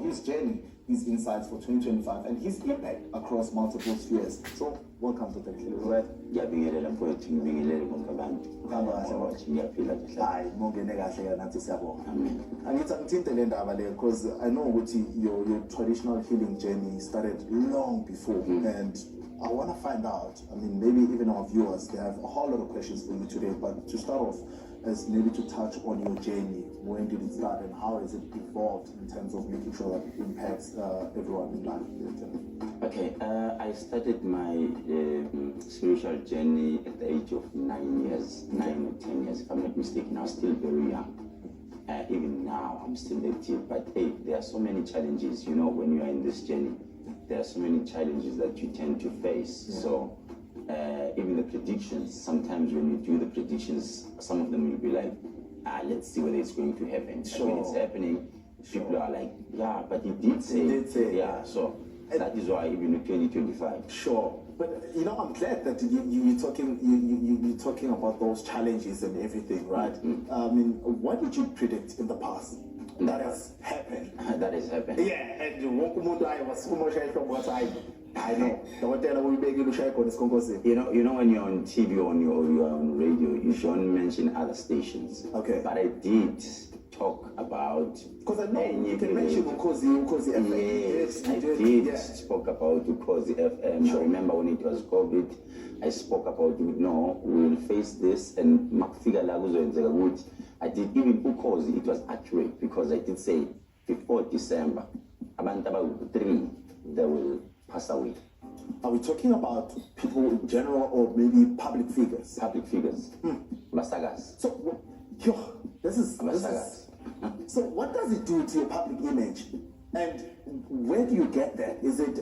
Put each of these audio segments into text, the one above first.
his journey, his insights for 2025, and his impact across multiple spheres. So, welcome to the Khehlelezi. Ngiyabingelela mfowethu, ngibingelele bonke abantu. Uhamba kahle mfowethu? Ngiyaphila kahle. Hayi, mongene kahle nathi siyabonga. Amen. Angithi angithinte le ndaba le because I know ukuthi your traditional healing journey started long before, and I want to find out, I mean, maybe even our viewers, they have a whole lot of questions for you today, but to start off, as maybe to touch on your journey, when did it start and how has it evolved in terms of making sure that it impacts everyone in life? Okay, I started my spiritual journey at the age of 9 years, 9 or 10 years, if I'm not mistaken. I was still very young. Even now, I'm still active, but hey, there are so many challenges, you know, when you are in this journey. There are so many challenges that you tend to face. Yeah. So even the predictions, sometimes when you do the predictions, some of them will be like, let's see whether it's going to happen. Sure. When it's happening, people are like, yeah, but he did say, yeah. So that is why even in 2025. Sure. But you know, I'm glad that you're talking about those challenges and everything, right? I mean, what did you predict in the past? That has happened. That has happened. Yeah, and I know. You know when you're on TV or you're on radio, you shouldn't mention other stations. Okay. But I did talk about. Because I know you can mention uxwayise FM. Yes, I did spoke about uxwayise FM. Sure. I remember when it was COVID, I spoke about no, we will face this and I did even uxwayise, it was accurate because I did say before December, about 3 they will pass away. Are we talking about people in general or maybe public figures? Public figures. Masagas. So, this is so what does it do to your public image? And where do you get that? Is it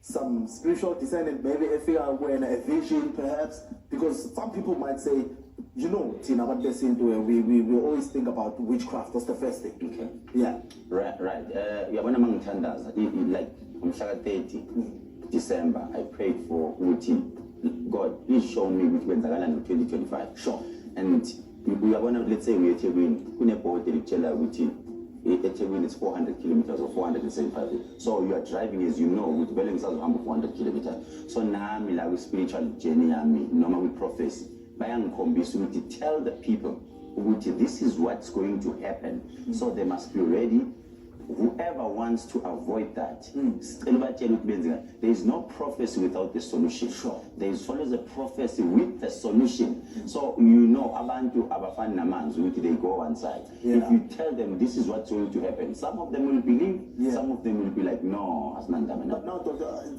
some spiritual descendant, maybe a figure when a vision perhaps? Because some people might say, you know, Tina, what they're saying to we always think about witchcraft. That's the first thing. Okay. Yeah. Right. Yeah, when I'm like on 30 December, I prayed for Uti. God, please show me which went in 2025. Sure. And we are one of, let's say we're Egoli, Egoli is 400 kilometers or 475. So you are driving, as you know, with Belling South 400 kilometers. So now with spiritual journey, normal with prophecy. To tell the people this is what's going to happen. So they must be ready. Whoever wants to avoid that, there is no prophecy without the solution. Sure. There is always a prophecy with the solution. So you know, abantu abafan namans, they go one side. Yeah. If you tell them this is what's going to happen, some of them will believe, some of them will be like, no, but now,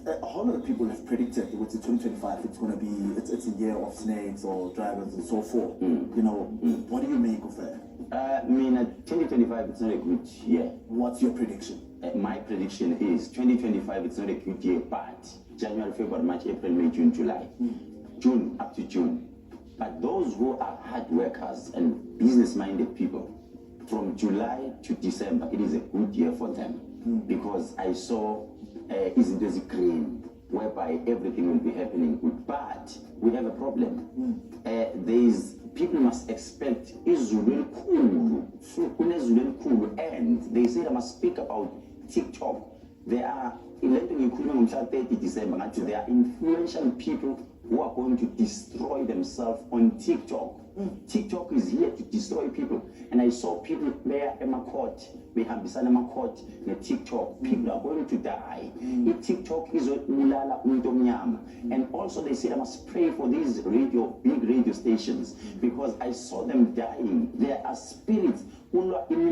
a whole lot of people have predicted with 2025 it's going to be it's a year of snakes or dragons and so forth. You know, what do you make of that? I mean, 2025 it's not a good year. What's your prediction? My prediction is 2025 it's not a good year, but January, February, March, April, May, June, July. June up to June. But those who are hard workers and business-minded people, from July to December, it is a good year for them. Because I saw is green, whereby everything will be happening good. But we have a problem. People must expect Israel cool, and they say I must speak about TikTok. They are electing on 30 December. There are influential people who are going to destroy themselves on TikTok. TikTok is here to destroy people. And I saw people there in my court, TikTok. People are going to die. TikTok is and also they said I must pray for these big radio stations because I saw them dying. There are spirits. Even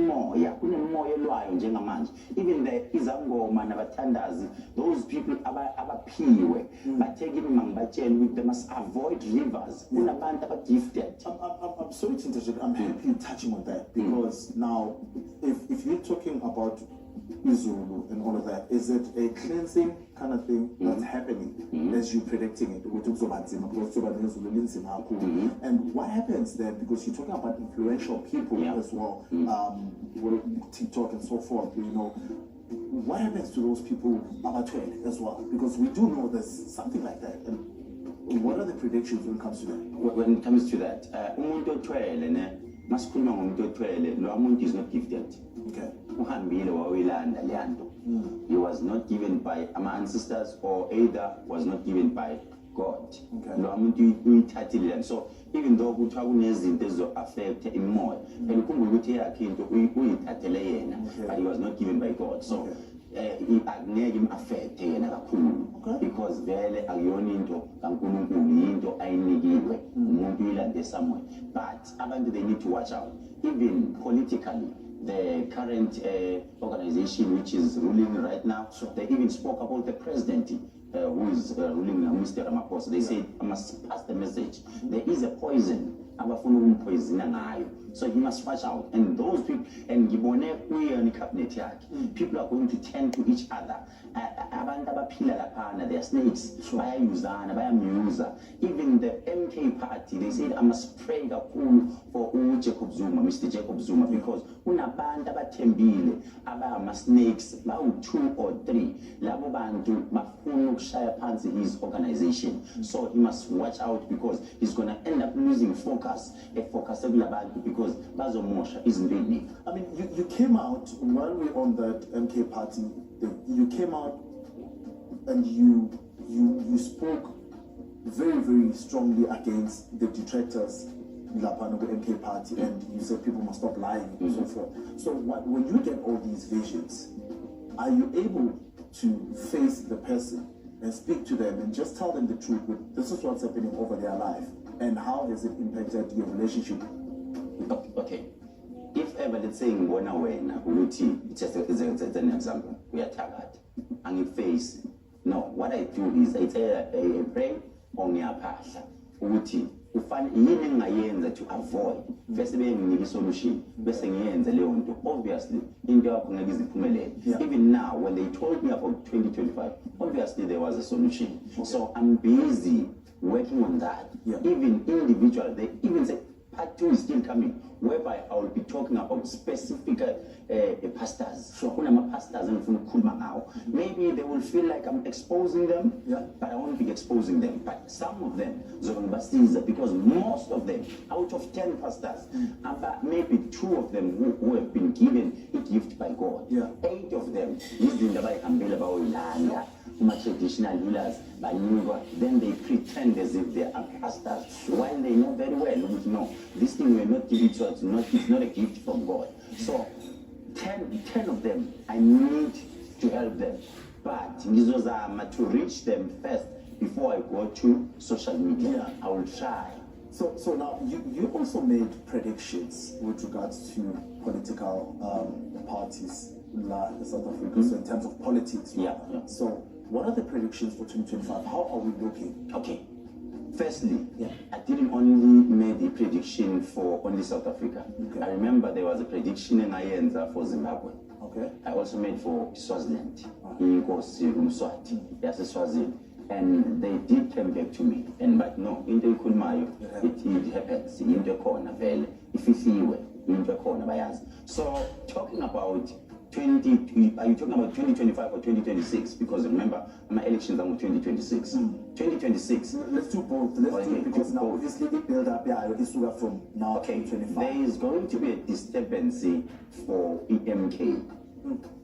the izangoma nabathandazi, those people abaphiwe bathekile they must avoid rivers. Gifted. I'm sorry to interject. I'm happy you're touching on that because now if you're talking about Izulu and all of that, is it a cleansing kind of thing that's happening as you're predicting it? And what happens then? Because you're talking about influential people as well, TikTok and so forth, you know. What happens to those people as well? Because we do know there's something like that. And what are the predictions when it comes to that? When it comes to that, masikhuluma ngomuntu othwele lo muntu is not gifted. Okay. Uhambile wawelanda le nto. He was not given by our ancestors, or either was not given by God. Okay. Lo muntu uyithathile. So even though kuthiwa kunezinto ezo affect imoya, elikhumbula ukuthi yakhe into uyithathele yena, but he was not given by God. So angeke im-affecte yena kakhulu, because vele akuyona into kaNkulunkulu, into ayinikiwe umuntu uyilande somewhere. But abantu, they need to watch out. Even politically, the current organization which is ruling right now, they even spoke about the president who is ruling, Mr. Ramaphosa. They said, I must pass the message. There is a poison. So he must watch out. And those people, and people are going to tend to each other. They are snakes. Even the MK party, they said, I must pray for Jacob Zuma, Mr. Jacob Zuma, because snakes, about 2 or 3, his organization. So he must watch out, because he's going to end up losing focus, because Bazomosha isn't really. I mean, you came out, while we're on that MK party, you came out and you spoke very, very strongly against the detractors of the MK party, and you said people must stop lying and so forth. So when you get all these visions, are you able to face the person and speak to them and just tell them the truth? This is what's happening over their life, and how has it impacted your relationship? Okay. If ever, let's say, in one hour, it's an example, we are targeted, and you face, no, what I do is I pray on your path. To avoid, first being solution, obviously, even now, when they told me about 2025, obviously there was a solution. So I'm busy working on that. Even individual, they even say, Part 2 is still coming, whereby I will be talking about specific pastors. Maybe they will feel like I'm exposing them, but I won't be exposing them. But some of them, because most of them, out of 10 pastors, about maybe 2 of them who have been given a gift by God. 8 of them, traditional rulers, then they pretend as if they are pastors, while they know very well, no, this thing we're not giving to us, it's not a gift from God. So 10 of them, I need to help them, but to reach them first before I go to social media. I will try. So now you also made predictions with regards to political parties in South Africa, so in terms of politics. So what are the predictions for 2025? How are we looking? Okay. Firstly, I didn't only make a prediction for only South Africa. I remember there was a prediction in Ayenza for Zimbabwe. I also made for Swaziland. Swaziland. And they did come back to me. But no, it happens. If you see so talking about are you talking about 2025 or 2026? Because remember, my elections are 2026. 2026. Let's do both. Let's do it, because now obviously we build up from now. Okay, 2025. there is going to be a disturbance for EMK.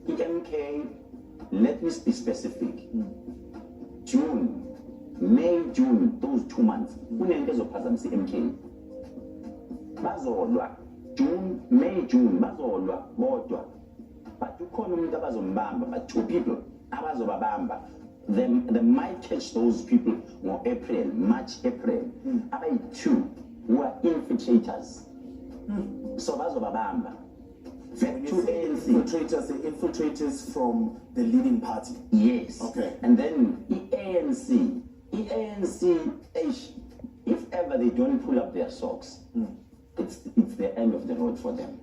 EMK, let me be specific. June, May, June, those 2 months. EMK. June, May, June, but you call them but 2 people, they might catch those people in April, March, April. About 2 who are infiltrators. So Bazobabamba. Infiltrators from the leading party. Yes. Okay. And then EANC, if ever they don't pull up their socks, it's the end of the road for them.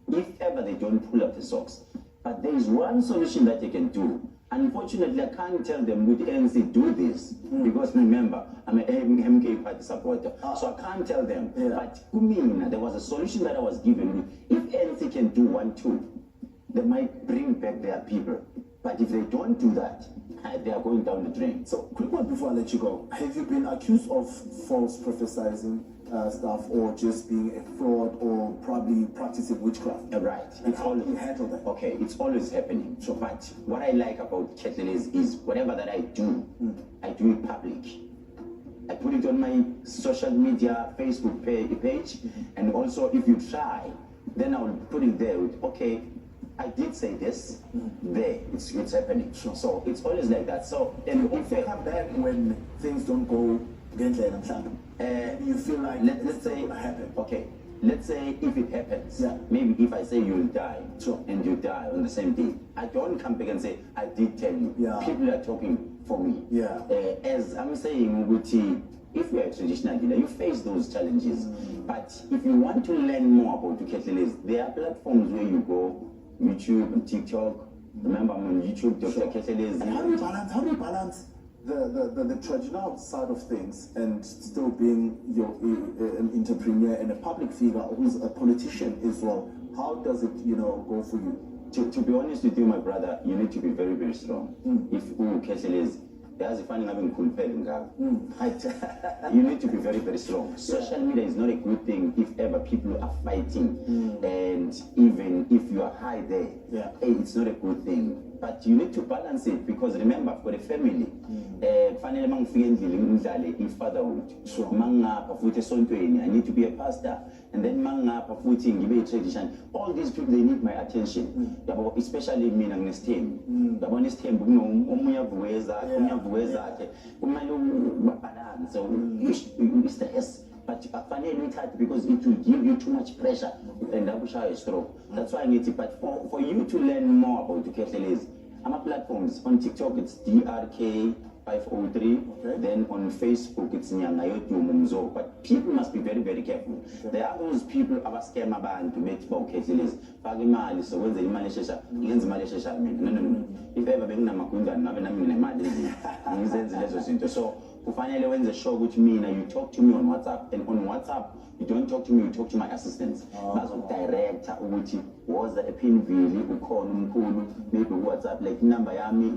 If ever they don't pull up the socks. But there is one solution that they can do. Unfortunately, I can't tell them with ANC do this, because remember, I'm an MK party supporter, so I can't tell them. But there was a solution that I was given. If ANC can do 1, 2, they might bring back their people. But if they don't do that, they are going down the drain. So, quick one before I let you go. Have you been accused of false prophesizing stuff, or just being a fraud, or probably practicing witchcraft. Right. And how do you handle that? Okay, it's always happening. So, but what I like about Khehlelezi is whatever that I do it public. I put it on my social media, Facebook page, and also if you try, then I will put it there with, okay, I did say this, there, it's happening. Sure. So it's always like that. So, and If you come back when things don't go ngendlela mhlawumbe, you feel like let's say, gonna happen. okay, let's say if it happens, Yeah. maybe if I say you'll die, Sure. and you die on the same day, I don't come back and say I did tell you. Yeah. People are talking for me. Yeah. As I'm saying, Uguti, if you are a traditional healer, you face those challenges. But if you want to learn more about Khehlelezi, there are platforms where you go, YouTube and TikTok. Remember, I'm on YouTube, Dr. Khehlelezi. And how do you balance the traditional side of things and still being an entrepreneur and a public figure who's a politician as well? How does it, go for you? To be honest with you, my brother, you need to be very, very strong. If Khehlelezi, there's a funny having you need to be very, very strong. Social media is not a good thing if ever people are fighting, and even if you are high there, hey, it's not a good thing. But you need to balance it, because remember, for the family, fanele mangifike endlini ngidlale fatherhood. Mangapha futhi esontweni, I need to be a pastor, and then mangapha futhi ngibe tradition. All these people, they need my attention. Especially mina nginesithembu. Yabona isithembu kunomunye avuke ezakhe, omunye avuke ezakhe. Kumele ubalance. So it's the S. But fanele uyithathe, because it will give you too much pressure and ushaya stroke. That's why I need it. But for you to learn more about Khehlelezi, I'm on platforms. On TikTok, it's DRK503. Okay. Then on Facebook, it's Nyangayot. But people must be very, very careful. Okay. There are those people who scam abantu bethi Khehlelezi. Faka imali, so wenze imali eshesha, ngenza imali eshesha mina. No. If ever benginamagundane ngabe nami nginemali ngizenze lezo zinto. So kufanele wenze sure ukuthi mina, you talk to me on WhatsApp, and on WhatsApp you don't talk to me, you talk to my assistants. Bazokudirector ukuthi woza ePinville ukhona umkhulu, maybe WhatsApp, like inamba yami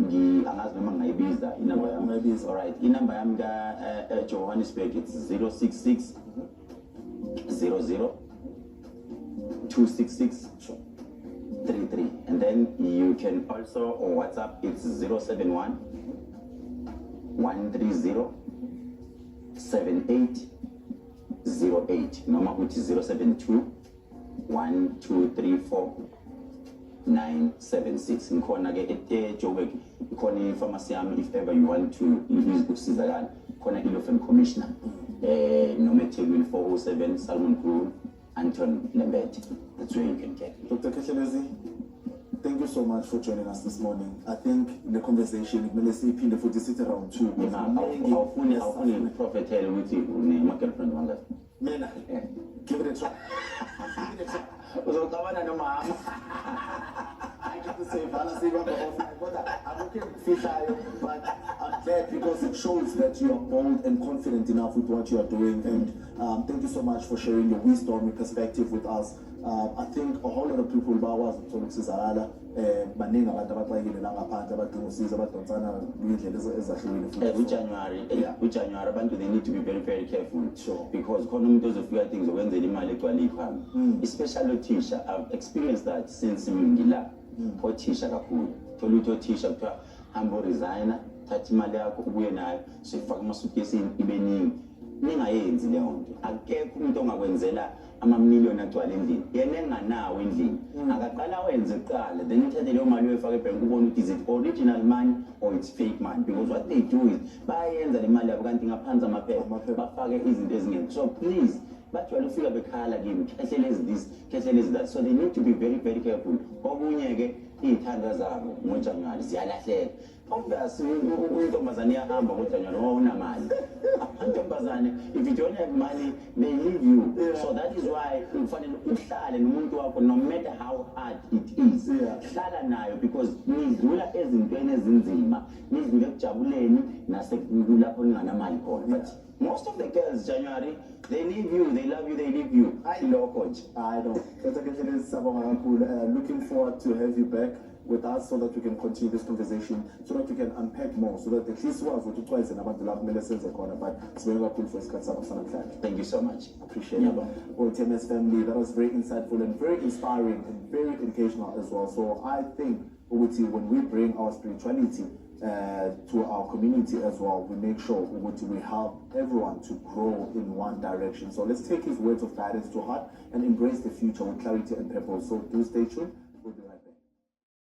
angazi noma ngayibiza inamba yami. All right, inamba yami ka Johannesburg, it's 066 00 266 33, and then you can also on WhatsApp, it's 071 130 7808, noma uthi 072 1234 976. Ngikhona ke eJoburg, ikhona ifamasi yami, if ever you want to ukusizakala, khona i-Law Commissioner, noma eThekwini 407 Salmon Crew, Anton Lembet. That's where you can get me. Dr. Khehlelezi, thank you so much for joining us this morning. I think the conversation, let's say, pin the foot sit around too. Awufuni prophet tell ukuthi une girlfriend wanga. Mina, give it a try. Give it a try. Uzocabana nomama. I get to say, but I'm okay with esheshayo, but I'm glad because it shows that you are bold and confident enough with what you are doing. And thank you so much for sharing your wisdom, your perspective with us. I think a whole lot of people bakwazi ukuthola ukusizakala, baningi abantu abaxakile la ngaphandle abadinga usizo, abadonsana ngindlela ezahlukile. uJanuary abantu, they need to be very, very careful. Sure. Because khona umuntu ozofika things okwenzela imali egcwala ikhamba. Especially othisha, I've experienced that since ngila othisha kakhulu. Thola ukuthi othisha kuthiwa hamba resigner, thatha imali yakho ubuye nayo, sifaka amasukesi ibe ningi. Ningayenzi leyo nto. Akekho umuntu ongakwenzela amamiliyoni agcwala endlini, yena enganawo endlini, akaqala wenze kuqala, then uthathe leyo mali uyifaka ebhenki ubone ukuthi is it original money or it's fake money, because what they do is bayenza le mali yabo kanti ngaphansi amaphepha bafake izinto ezingekho. So please, bajwayele ufika bekhala kimi, Khehlelezi this, Khehlelezi that. So they need to be very, very careful. Okunye ke iy'thanda zabo ngoJanuwari ziyalahleka. Obviously, untombazane iyahamba ngoJanuwari ngoba unamali. Amantombazane, if you don't have money, they leave you. So that is why ufanele uhlale nomuntu wakho, no matter how hard it is. Hlala nayo, because nidlula ezintweni ezinzima, nidlula ekujabuleni nasekulapho ninganamali khona. But most of the girls, January, they leave you, they love you, they leave you. I know, coach. I know. Dr. Khehlelezi, looking forward to have you back. with us so that we can continue this conversation, so that we can unpack more, so that at least was what uxwayise nabantu la kumele senze khona. But sibonga kakhulu for isikhathi sakho sanamhlanje. Thank you so much. Appreciate it. Well, TMS family, that was very insightful and very inspiring and very educational as well. So I think when we bring our spirituality to our community as well, we make sure we help everyone to grow in one direction. So let's take his words of guidance to heart and embrace the future with clarity and purpose. So do stay tuned.